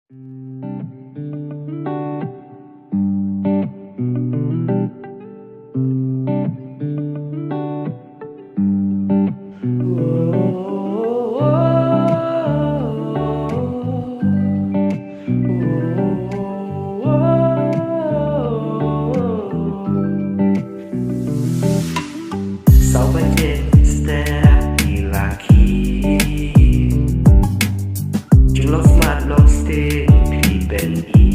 Sau 7 step di laki Jung long smart long stay Pi ben i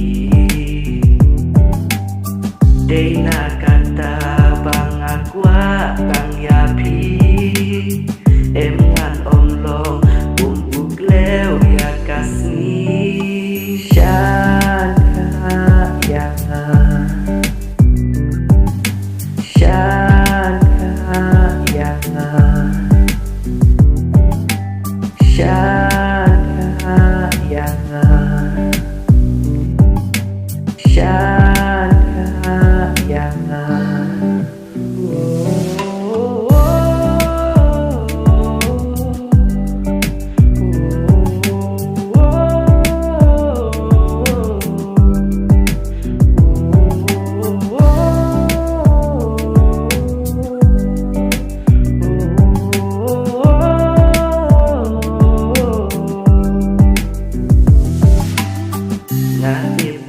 Day na kata bang aqua bang ya pi Em ngan om long bum uk leo ya kasni Shaka yang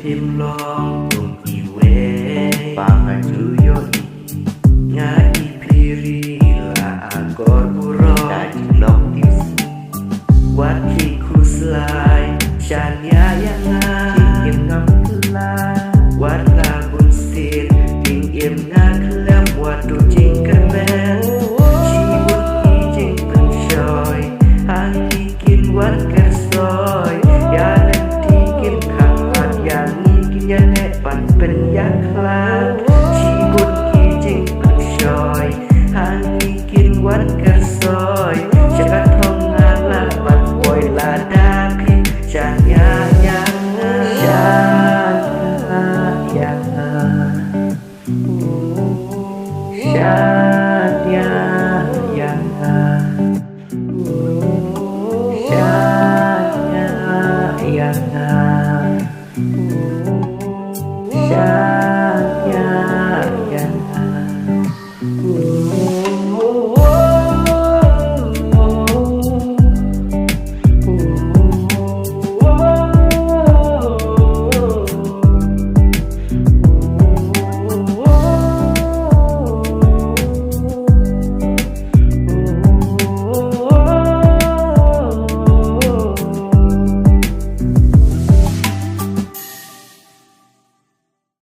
Phim long cùng i we pangan tuyo nga ipiri la agor buro kaji long tiusi wati kuslai shanya yanga kim ngam kula warna bunsir king im nga kelam watu jing kermen ciwut i jing penshoy hangi kin wat kersoy ya nanti kin pan pen yak la cibut ki jing pan shoy han bikin wan kersoy jagat hong ngala pan boy la daki chanya yang shanya yang